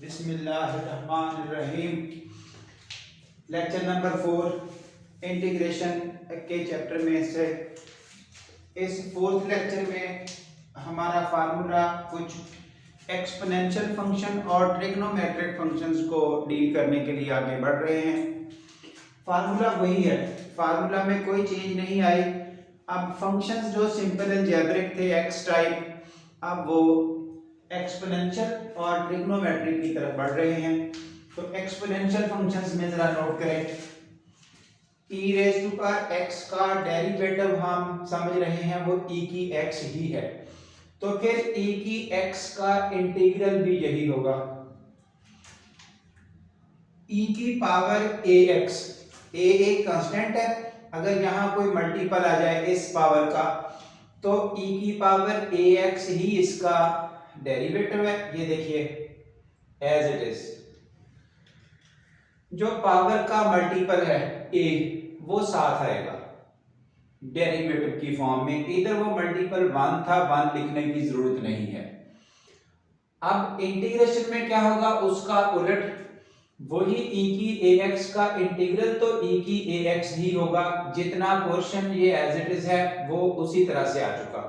बिस्मिल्लाहिर्रहमानिर्रहीम। Lecture number 4 integration के chapter में से इस फोर्थ लेक्चर में हमारा फार्मूला कुछ एक्सपोनेंशियल फंक्शन और ट्रिग्नोमेट्रिक फंक्शंस को डील करने के लिए आगे बढ़ रहे हैं। फार्मूला वही है, फार्मूला में कोई चेंज नहीं आई। अब फंक्शंस जो सिंपल अलजेब्रिक थे एक्स टाइप, अब वो एक्सपोनेंशियल और ट्रिग्नोमेट्रिक की तरफ बढ़ रहे हैं। तो एक्सपोनेंशियल फंक्शंस में जरा नोट करें, e raise to power x का डेरिवेटिव हम समझ रहे हैं वो e की x ही है, तो फिर e की x का इंटीग्रल भी यही होगा। e की पावर ax, a एक कांस्टेंट है, अगर यहां कोई मल्टीपल आ जाए इस पावर का तो e की पावर ax ही इसका डेरिवेटिव है। ये देखिए एज इट इज, जो पावर का मल्टीपल है a वो साथ आएगा डेरिवेटिव की फॉर्म में। इधर वो मल्टीपल 1 था, 1 लिखने की जरूरत नहीं है। अब इंटीग्रेशन में क्या होगा, उसका उलट, वही e की ax का इंटीग्रल तो e की ax ही होगा। जितना पोर्शन ये एज इट इज है वो उसी तरह से आ चुका।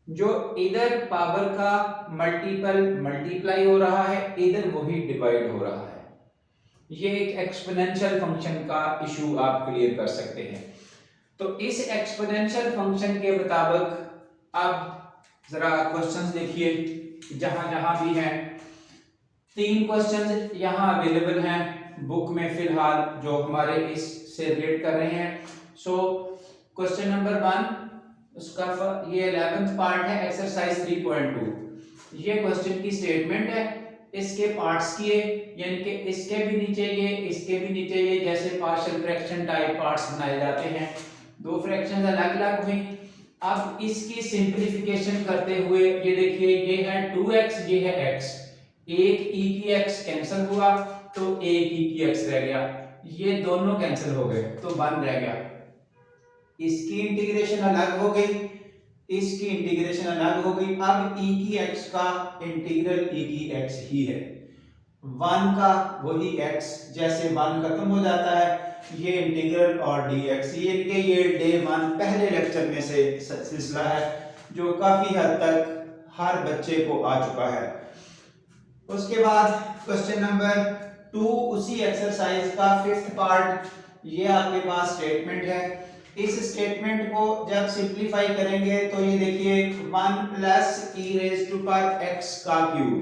जो इधर पावर का मल्टीपल मल्टीप्लाई हो रहा है, इधर वही डिवाइड हो रहा है। ये एक एक्सपोनेंशियल फंक्शन का इशू आप क्लियर कर सकते हैं। तो इस एक्सपोनेंशियल फंक्शन के मुताबिक अब जरा क्वेश्चंस देखिए, जहां जहां भी हैं। 3 क्वेश्चंस यहां अवेलेबल हैं बुक में फिलहाल, जो हमारे इससे रिलेट कर रहे हैं। सो क्वेश्चन नंबर 1, उसका ये 11th पार्ट है, एक्सरसाइज 3.2। ये क्वेश्चन की स्टेटमेंट है, इसके पार्ट्स किए, यानी कि इसके भी नीचे ये, इसके भी नीचे ये, जैसे पार्शियल फ्रैक्शन टाइप पार्ट्स बनाए जाते हैं। 2 फ्रैक्शंस अलग अलग हुई। अब इसकी सिंपलीफिकेशन करते हुए ये देखिए, ये है 2x, ये है x, एक e की x कैंसिल हुआ तो एक e की x रह गया, ये दोनों कैंसिल हो गए तो 1 रह गया। इसकी इंटीग्रेशन अलग हो गई, इसकी इंटीग्रेशन अलग हो गई। अब e की x का इंटीग्रल e की x ही है, 1 का वही x, जैसे 1 खत्म हो जाता है ये इंटीग्रल और dx। ये डे 1 पहले लेक्चर में से सिलसिला है जो काफी हद तक हर बच्चे को आ चुका है। उसके बाद क्वेश्चन नंबर 2, उसी एक्सरसाइज का 5th पार्ट, ये आपके पास स्टेटमेंट है। इस स्टेटमेंट को जब सिंपलीफाई करेंगे तो ये देखिए 1 plus e raise to power x का क्यूब।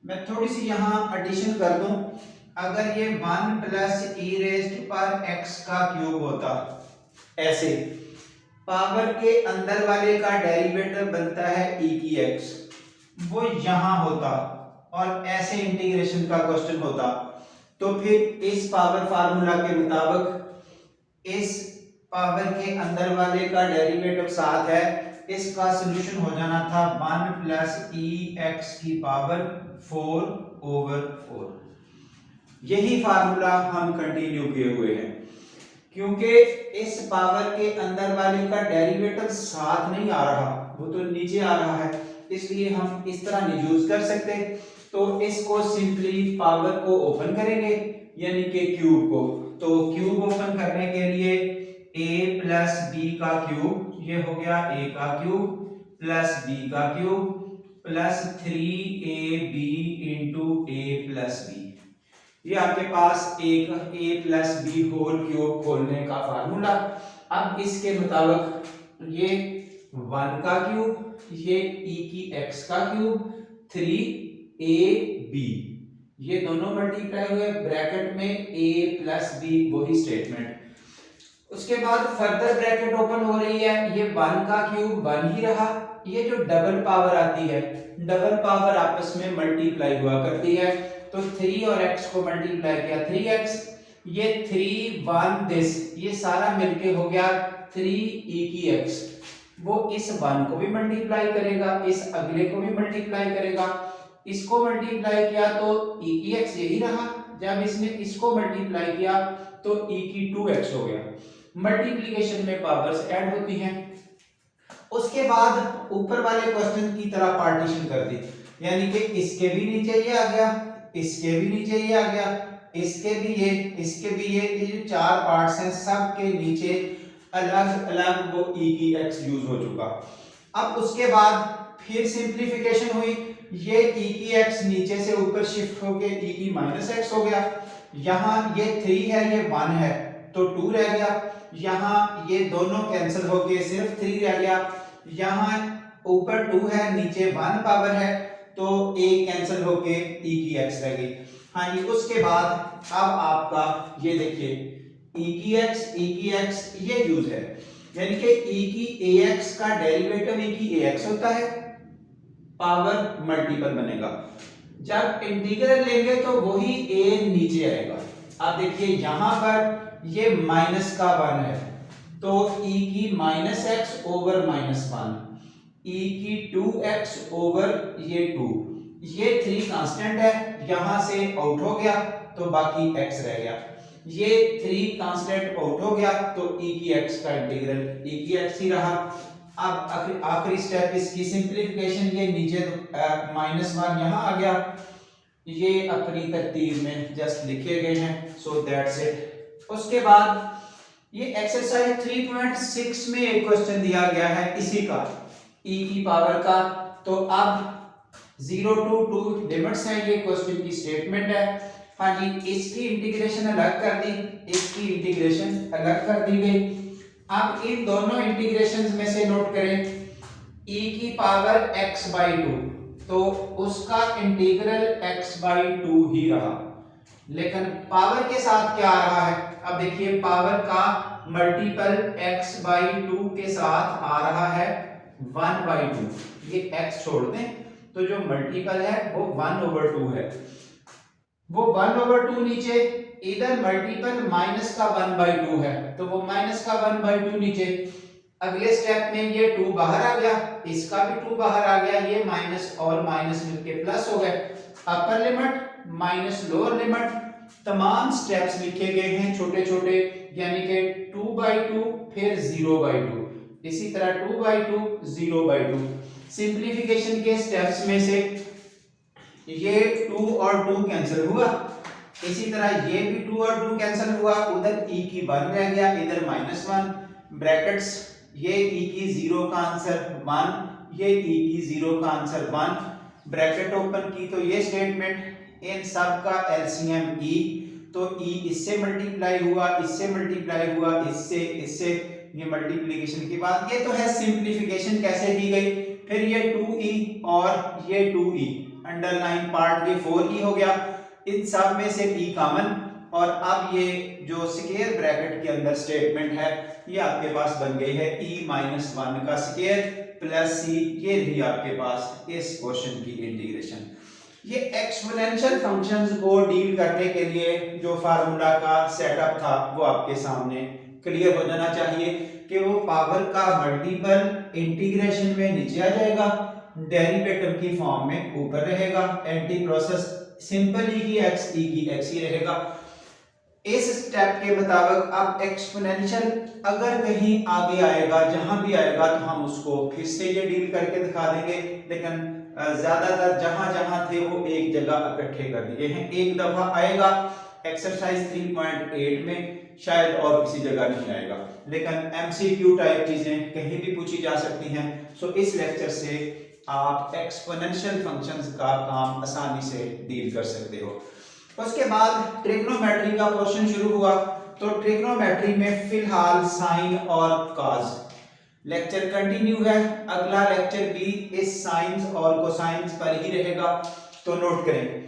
मैं थोड़ी सी यहाँ एडिशन कर दूं, अगर ये 1 plus e raise to power x का क्यूब होता ऐसे, पावर के अंदर वाले का डेरिवेटिव बनता है e की x, वो यहां होता और ऐसे इंटीग्रेशन का क्वेश्चन होता, तो फिर इस पावर फार्मूला के मुताबिक इस पावर के अंदर वाले का डेरिवेटिव 7 है, इसका सॉल्यूशन हो जाना था 1 प्लस ई एक्स की पावर 4/4। यही फार्मूला हम कंटिन्यू किए हुए हैं, क्योंकि इस पावर के अंदर वाले का डेरिवेटिव 7 नहीं आ रहा, वो तो नीचे आ रहा है, इसलिए हम इस तरह नहीं यूज कर सकते। तो इसको सिंपली पावर को ओपन करेंगे, यानी कि क्यूब को। तो क्यूब ओपन करने के लिए a प्लस बी का क्यूब, ये हो गया a का क्यूब प्लस b का cube plus 3ab into a plus b। ये आपके पास एक a plus B whole cube खोलने का फार्मूला। अब इसके मुताबिक ये 1 का क्यूब, ये e की x का क्यूब, 3ab, ये दोनों मल्टीप्लाई हुए, ब्रैकेट में a प्लस b, वही स्टेटमेंट। उसके बाद फर्दर ब्रैकेट ओपन हो रही है, ये 1 का क्यूब 1 ही रहा, ये जो डबल पावर आती है, डबल पावर आपस में मल्टीप्लाई हुआ करती है, तो 3 और x को मल्टीप्लाई किया 3x, ये 3 1 दिस, ये सारा मिलके हो गया 3e की x। वो इस 1 को भी मल्टीप्लाई करेगा, इस अगले को भी मल्टीप्लाई करेगा, इसको मल्टीप्लाई किया तो e की x यही रहा, जब इसने इसको मल्टीप्लाई किया तो e की 2x हो गया। मल्टीप्लिकेशन में पावर्स ऐड होती हैं। उसके बाद ऊपर वाले क्वेश्चन की तरह पार्टीशन कर दी, यानी कि इसके भी नीचे ये आ गया, इसके भी नीचे ये आ गया, इसके भी ये, इसके भी ये जो चार पार्ट्स हैं सब के नीचे अलग अलग वो e की x यूज हो चुका। अब उसके बाद फिर सिंप्लीफिकेशन हुई, ये e की x नीचे से ऊपर शिफ्ट होके e की माइनस x हो गया। यहाँ ये 3 है ये 1 है तो 2 रह गया, यहाँ ये दोनों कैंसिल होके सिर्फ 3 रह गया, यहाँ ऊपर 2 है नीचे 1 पावर है तो a कैंसिल होके e की x रह गई। हाँ जी, उसके बाद अब आपका ये देखिए e की x ये यूज है, यानी कि e की ax का डेरिवेटिव e की ax होता है, पावर मल्टीपल बनेगा। जब इंटीग्रल लेंगे तो वही a नीचे आएगा। अब देखिए यहां पर ये माइनस का 1 है तो e की minus x over minus 1, e की 2x ओवर ये 2, ये 3 कांस्टेंट है, यहां से आउट हो गया तो बाकी x रह गया, ये 3 कांस्टेंट आउट हो गया तो e की x का इंटीग्रल e की x ही रहा। अब आखिरी स्टेप इसकी सिंप्लीफिकेशन, ये नीचे -1 यहां आ गया, ये अपनी तरतीब में जस्ट लिखे गए हैं, सो दैट्स इट। उसके बाद ये एक्सरसाइज 3.6 में एक क्वेश्चन दिया गया है इसी का e की पावर का, तो अब 0 to 2 लिमिट्स हैं, ये क्वेश्चन की स्टेटमेंट है। हाँ जी, इसकी इंटीग्रेशन अलग कर दी, इसकी इंटीग्रेशन अलग कर दी गई। अब इन दोनों इंटीग्रेशंस में से नोट करें e की पावर x by 2 तो उसका इंटीग्रल x by 2 ही रहा, लेकिन पावर के साथ क्या आ रहा है, अब देखिए पावर का मल्टीपल x by 2 के साथ आ रहा है 1 by 2, ये x छोड़ दें तो जो मल्टीपल है वो 1/2 है, वो 1/2 नीचे, इधर मल्टीपल माइनस का 1/2 है तो वो माइनस का 1/2 नीचे। अगले स्टेप में ये 2 बाहर आ गया, इसका भी 2 बाहर आ गया, ये माइनस और माइनस मिलके प्लस हो गए, upper limit minus lower limit, तमाम स्टेप्स लिखे गए हैं छोटे छोटे, यानी कि 2/2 फिर 0/2, इसी तरह 2/2 0/2। सिंप्लीफिकेशन के स्टेप्स में से ये 2 और 2 कैंसिल हुआ, इसी तरह ये भी 2 और 2 कैंसिल हुआ, उधर e की 1 रह गया, इधर -1 ब्रैकेट्स, ये e की 0 का आंसर 1, ये e की 0 का आंसर 1, ब्रैकेट ओपन की तो ये स्टेटमेंट, इन सब का एलसीएम e, तो e इससे मल्टीप्लाई हुआ, इससे मल्टीप्लाई हुआ, इससे इससे, ये मल्टीप्लिकेशन की बात, ये तो है सिंप्लीफिकेशन कैसे की गई। फिर ये 2e और ये 2e अंडरलाइन पार्ट ये 4e हो गया, इन सब में से e कॉमन, और अब ये जो स्क्वायर ब्रैकेट के अंदर स्टेटमेंट है ये आपके पास बन गई है e-1 का स्क्वायर प्लस c, ये रही आपके पास इस क्वेश्चन की इंटीग्रेशन। ये एक्सपोनेंशियल फंक्शंस को डील करने के लिए जो फार्मूला का सेटअप था वो आपके सामने क्लियर हो जाना चाहिए कि वो पावर का मल्टीपल इंटीग्रेशन में नीचे आ जाएगा, डेरिवेटिव की फॉर्म में ऊपर रहेगा, एंटी प्रोसेस सिंपल e की x ही रहेगा। इस स्टेप के मुताबिक अब एक्सपोनेंशियल अगर कहीं आगे आएगा, जहां भी आएगा तो हम उसको फिर से ये डील करके दिखा देंगे, लेकिन ज्यादातर जहां जहां थे वो एक जगह इकट्ठे कर दिए हैं, एक दफा आएगा एक्सरसाइज 3.8 में, शायद और किसी जगह नहीं आएगा, लेकिन एमसीक्यू टाइप चीजें कहीं भी पूछी जा सकती हैं। सो इस लेक्चर से आप एक्सपोनेंशियल फंक्शंस का काम आसानी से डील कर सकते हो। उसके बाद ट्रिग्नोमेट्री का पोर्शन शुरू हुआ, तो ट्रिग्नोमेट्री में फिलहाल साइन और कॉस लेक्चर कंटिन्यू है, अगला लेक्चर भी इस साइंस और कोसाइंस पर ही रहेगा, तो नोट करें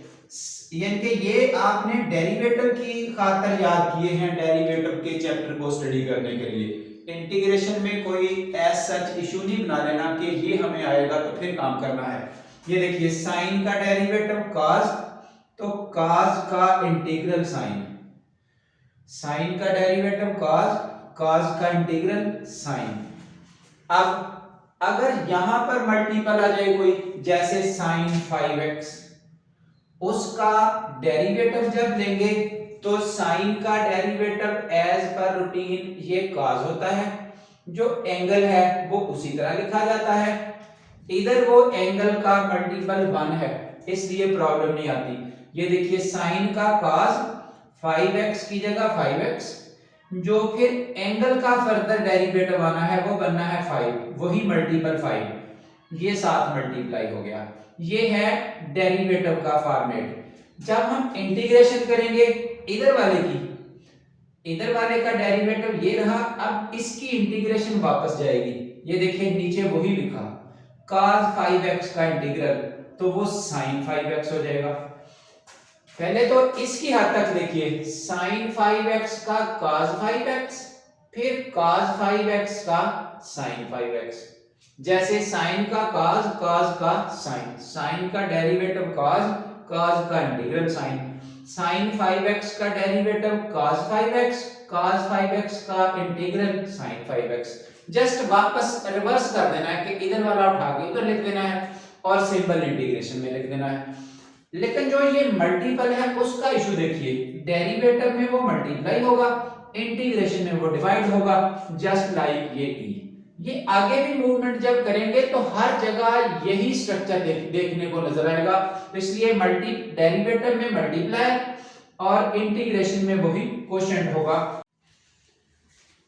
यानी कि ये आपने डेरिवेटिव की खातिर याद किए हैं, डेरिवेटिव के चैप्टर को स्टडी करने के लिए, इंटीग्रेशन में कोई एज सच इशू नहीं बना लेना कि ये हमें आएगा तो फिर काम करना है। ये देखिए साइन का डेरिवेटिव कॉस, तो कॉस का इंटीग्रल साइन, साइन का डेरिवेटिव कॉस, कॉस का इंटीग्रल साइन। अब अगर यहां पर मल्टीपल आ जाए कोई, जैसे साइन 5x, उसका डेरिवेटिव जब लेंगे तो साइन का डेरिवेटिव एज पर रूटीन ये कॉस होता है, जो एंगल है वो उसी तरह लिखा जाता है, इधर वो एंगल का मल्टीपल 1 है, इसलिए प्रॉब्लम नहीं आती। ये देखिए साइन का cos 5x की जगह 5x, जो फिर एंगल का फर्दर डेरिवेटिव आना है वो बनना है 5, वही मल्टीपल 5, ये साथ मल्टीप्लाई हो गया। ये है डेरिवेटिव का फॉर्मेट। जब हम इंटीग्रेशन करेंगे इधर वाले का डेरिवेटिव ये रहा, अब इसकी इंटीग्रेशन वापस जाएगी। ये देखिए नीचे वही लिखा cos 5x का इंटीग्रल, तो वो sin 5x हो जाएगा। पहले तो इसकी हद तक देखिए, sin 5x का cos 5x, फिर cos 5x का sin 5x। जैसे sin का cos, cos का sin, sin का डेरिवेटिव cos, cos का इंटीग्रल sin 5x का derivative cos 5x, cos 5x का इंटीग्रल sin 5x। जस्ट वापस रिवर्स कर देना है कि इधर वाला उठा के उधर लिख देना है और सिंपल इंटीग्रेशन में लिख देना है। लेकिन जो ये मल्टीपल है उसका इशू देखिए, डेरिवेटिव में वो मल्टीप्लाई होगा, इंटीग्रेशन में वो डिवाइड होगा, जस्ट लाइक ये ई। ये आगे भी मूवमेंट जब करेंगे तो हर जगह यही स्ट्रक्चर देखने को नजर आएगा। इसलिए डेरिवेटिव में मल्टीप्लाई और इंटीग्रेशन में वही कोशेंट होगा।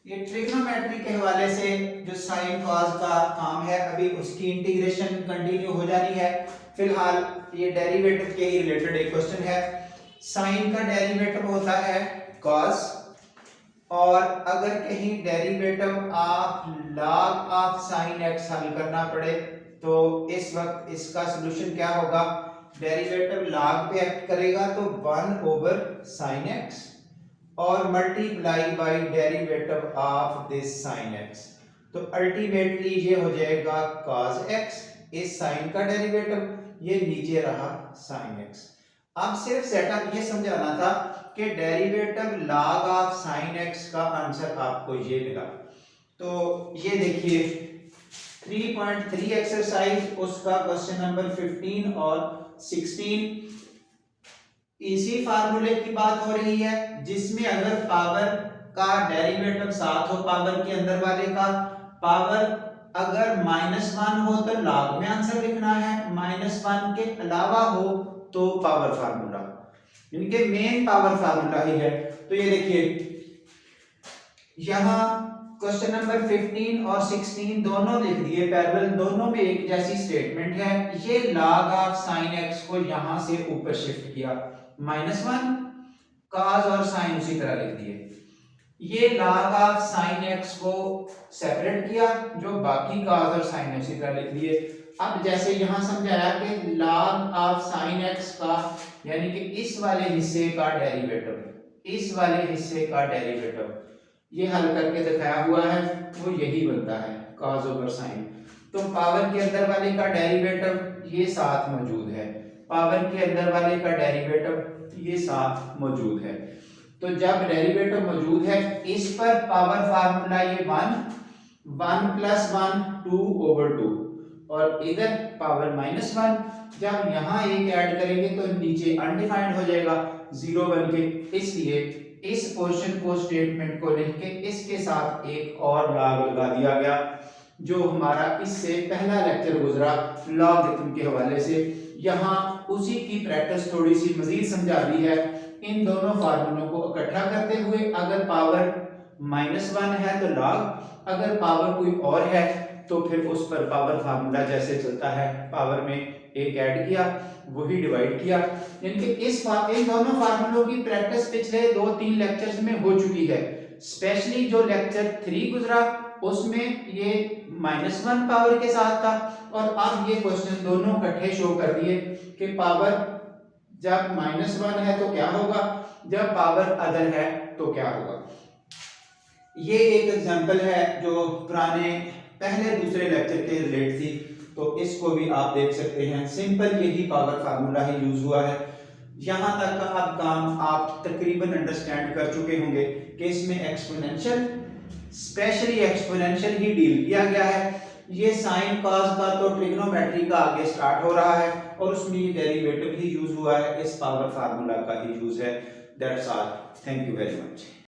ये ट्रिग्नोमेट्री के हवाले से जो साइन कॉस का काम है, अभी उसकी इंटीग्रेशन कंटिन्यू हो जानी है। फिलहाल ये डेरिवेटिव के ही रिलेटेड एक क्वेश्चन है। साइन का डेरिवेटिव होता है कॉस, और अगर कहीं डेरिवेटिव आप log ऑफ साइन एक्स हल करना पड़े तो इस वक्त इसका सलूशन क्या होगा, डेरिवेटिव log पे एक्ट करेगा तो 1 ओवर साइन एक्स और multiply by derivative of this sine x, तो अल्टीमेटली ये हो जाएगा cos x, इस साइन का डेरिवेटिव, ये नीचे रहा साइन एक्स। अब सिर्फ सेटअप ये समझाना था कि derivative log of sine x का आंसर आपको ये मिला। तो ये देखिए 3.3 एक्सरसाइज, उसका क्वेश्चन नंबर 15 और 16 इसी फार्मूले की बात हो रही है, जिसमें अगर पावर का डेरिवेटिव साथ हो पावर के अंदर वाले का, पावर अगर -1 हो तो log में आंसर लिखना है, -1 के अलावा हो तो पावर फार्मूला, इनके मेन पावर फार्मूला ही है। तो ये देखिए यहां क्वेश्चन नंबर 15 और 16 दोनों लिख दिए पैरेलल, दोनों में एक जैसी स्टेटमेंट है। ये log ऑफ साइन एक्स को यहां से ऊपर शिफ्ट किया, -1 cos और साइन उसी तरह लिख दिए। ये log ऑफ साइन एक्स को सेपरेट किया, जो बाकी cos और साइन उसी तरह लिख दिए। अब जैसे यहां समझाया कि log ऑफ साइन एक्स का यानी कि इस वाले हिस्से का डेरिवेटिव, इस वाले हिस्से का डेरिवेटिव ये हल करके दिखाया हुआ है, वो यही बनता है cos ओवर साइन। तो पावर के अंदर वाले का डेरिवेटिव ये साथ मौजूद है, पावर के अंदर वाले का डेरिवेटिव ये साथ मौजूद है। तो जब डेरिवेटिव मौजूद है, इस पर पावर फार्मूला ये 1 प्लस 1 2 ओवर 2, और इधर पावर -1, जब यहां एक ऐड करेंगे तो नीचे अनडिफाइंड हो जाएगा 0 बन के। इसलिए इस पोर्शन को, स्टेटमेंट को लिख के इसके साथ एक और log लगा दिया गया, जो हमारा इससे पहला लेक्चर गुजरा लॉगरिथम के हवाले से। यहां उसी की प्रैक्टिस थोड़ी सी मजीद समझा दी है। इन दोनों फार्मूलों को इकट्ठा करते हुए, अगर पावर -1 है तो log, अगर पावर कोई और है तो फिर उस पर पावर फार्मूला जैसे चलता है, पावर में एक ऐड किया वही डिवाइड किया। यानी कि इन दोनों फार्मूलों की प्रैक्टिस पिछले 2-3 लेक्चर्स में हो चुकी है। स्पेशली जो लेक्चर 3 गुजरा उसमें ये -1 पावर के साथ था, और अब ये क्वेश्चन दोनों इकट्ठे शो कर दिए कि पावर जब -1 है तो क्या होगा, जब पावर अदर है तो क्या होगा। ये एक एग्जांपल है जो पुराने पहले दूसरे लेक्चर के रिलेट थी, तो इसको भी आप देख सकते हैं। सिंपल यही पावर फार्मूला ही यूज हुआ है। यहां तक का अब काम आप तकरीबन अंडरस्टैंड कर चुके होंगे कि इसमें एक्सपोनेंशियल, स्पेशली एक्सपोनेंशियल ही डील किया गया है। ये साइन कॉस का तो ट्रिग्नोमेट्री का आगे स्टार्ट हो रहा है, और उसमें ये डेरिवेटिव ही यूज हुआ है, इस पावर फार्मूला का ही यूज है। That's all, thank you very much.